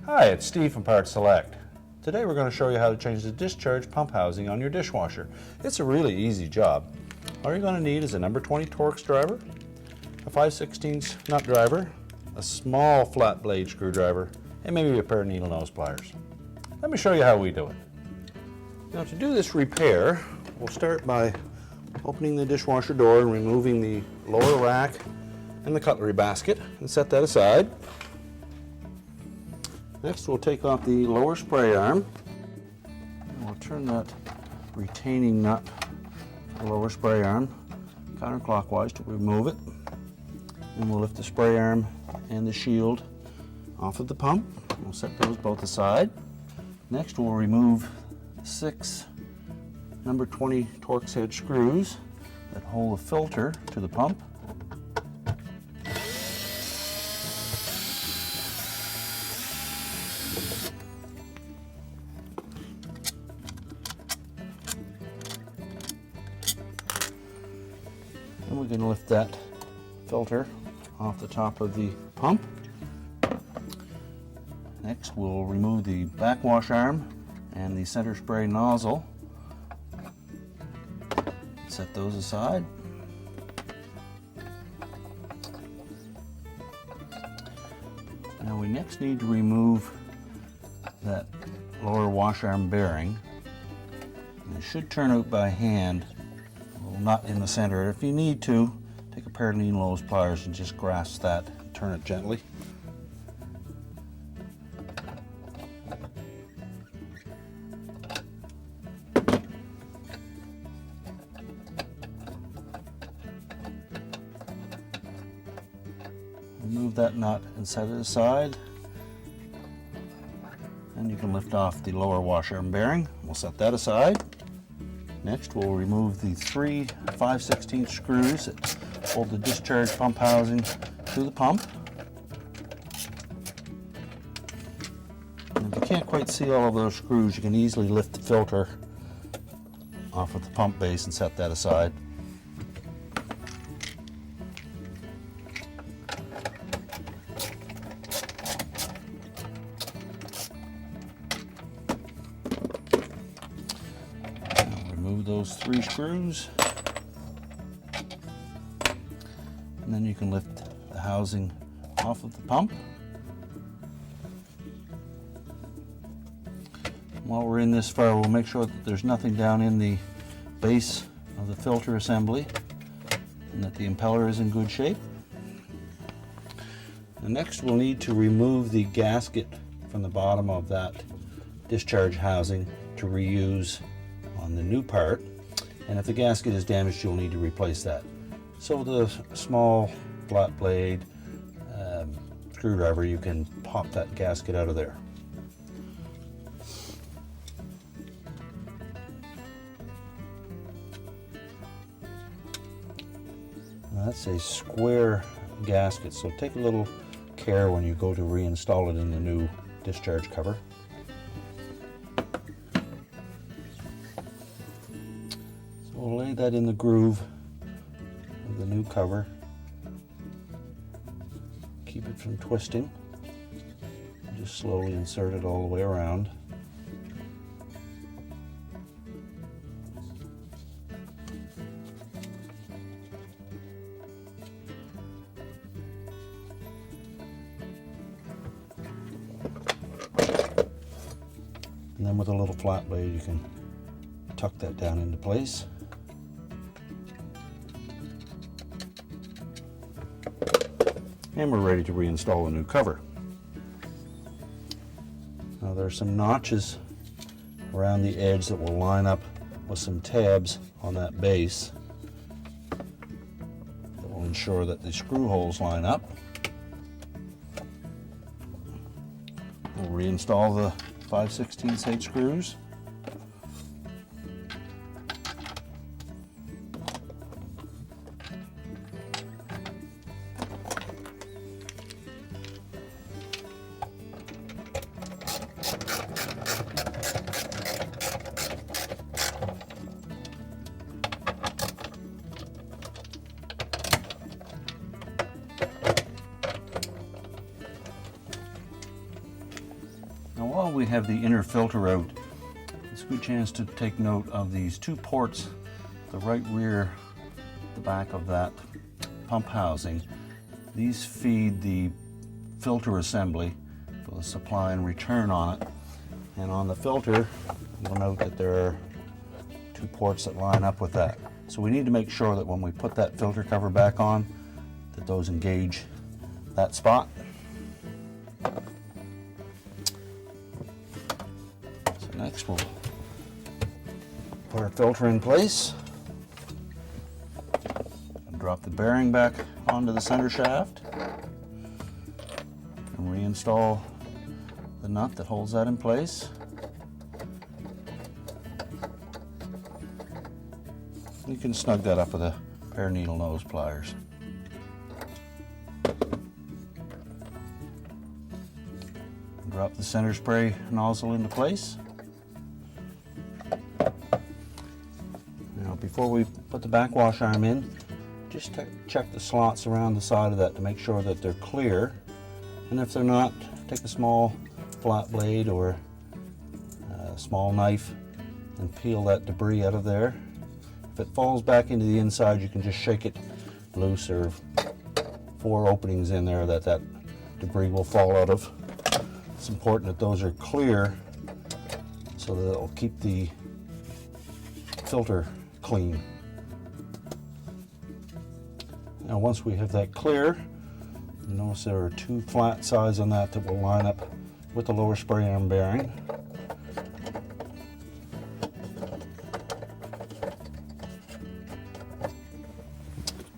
Hi, it's Steve from PartSelect. Today we're going to show you how to change the discharge pump housing on your dishwasher. It's a really easy job. All you're going to need is a number 20 Torx driver, a 5/16 nut driver, a small flat blade screwdriver, and maybe a pair of needle nose pliers. Let me show you how we do it. Now to do this repair, we'll start by opening the dishwasher door and removing the lower rack and the cutlery basket and set that aside. Next we'll take off the lower spray arm and we'll turn that retaining nut to the lower spray arm counterclockwise to remove it. And we'll lift the spray arm and the shield off of the pump. We'll set those both aside. Next we'll remove 6 number 20 Torx head screws that hold the filter to the pump. And we're going to lift that filter off the top of the pump. Next we'll remove the backwash arm and the center spray nozzle. Set those aside. Now we next need to remove that lower wash arm bearing. And it should turn out by hand, not in the center. If you need to, take a pair of needle nose pliers and just grasp that and turn it gently. Remove that nut and set it aside. And you can lift off the lower wash arm bearing. We'll set that aside. Next we'll remove the 3 5/16 screws that hold the discharge pump housing to the pump. And if you can't quite see all of those screws, you can easily lift the filter off of the pump base and set that aside. Remove those 3 screws, and then you can lift the housing off of the pump. While we're in this far, we'll make sure that there's nothing down in the base of the filter assembly and that the impeller is in good shape. And next we'll need to remove the gasket from the bottom of that discharge housing to reuse on the new part, and if the gasket is damaged you'll need to replace that. So with a small flat blade screwdriver you can pop that gasket out of there. Now that's a square gasket, so take a little care when you go to reinstall it in the new discharge cover. We'll lay that in the groove of the new cover. Keep it from twisting. Just slowly insert it all the way around. And then with a little flat blade you can tuck that down into place. And we're ready to reinstall a new cover. Now there are some notches around the edge that will line up with some tabs on that base that will ensure that the screw holes line up. We'll reinstall the 5/16 head screws. Now while we have the inner filter out, it's a good chance to take note of these two ports, the right rear, the back of that pump housing. These feed the filter assembly with a supply and return on it. And on the filter, you'll note that there are two ports that line up with that. So we need to make sure that when we put that filter cover back on, that those engage that spot. So next we'll put our filter in place and drop the bearing back onto the center shaft and reinstall the nut that holds that in place. You can snug that up with a pair of needle nose pliers. Drop the center spray nozzle into place. Now before we put the backwash arm in, just check the slots around the side of that to make sure that they're clear. And if they're not, take a small flat blade or a small knife and peel that debris out of there. If it falls back into the inside, you can just shake it loose. There are 4 openings in there that debris will fall out of. It's important that those are clear so that it'll keep the filter clean. Now once we have that clear, you notice there are 2 flat sides on that will line up with the lower spray arm bearing.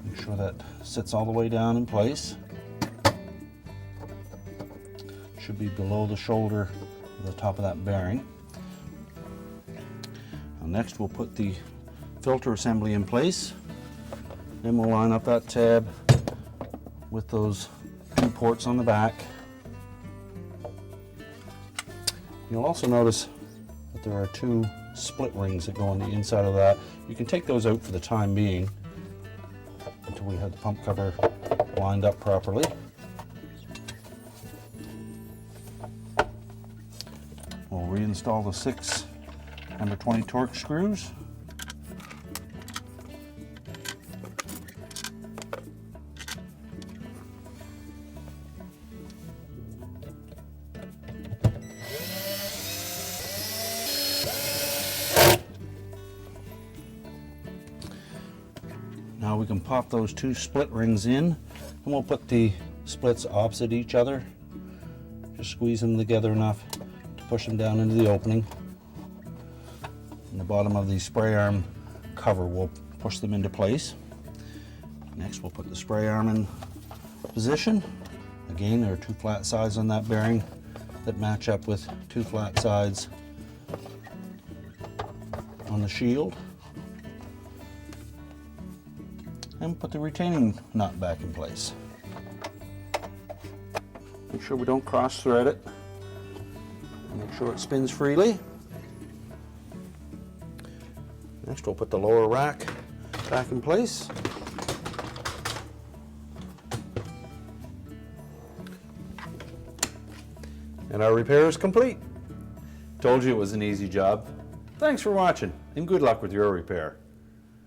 Make sure that sits all the way down in place. Should be below the shoulder of the top of that bearing. Now next we'll put the filter assembly in place. Then we'll line up that tab with those 2 ports on the back. You'll also notice that there are 2 split rings that go on the inside of that. You can take those out for the time being until we have the pump cover lined up properly. We'll reinstall the 6 number 20 Torx screws. Now we can pop those 2 split rings in, and we'll put the splits opposite each other. Just squeeze them together enough to push them down into the opening. And the bottom of the spray arm cover will push them into place. Next we'll put the spray arm in position. Again, there are 2 flat sides on that bearing that match up with 2 flat sides on the shield. And put the retaining nut back in place. Make sure we don't cross thread it. Make sure it spins freely. Next we'll put the lower rack back in place. And our repair is complete. Told you it was an easy job. Thanks for watching, and good luck with your repair.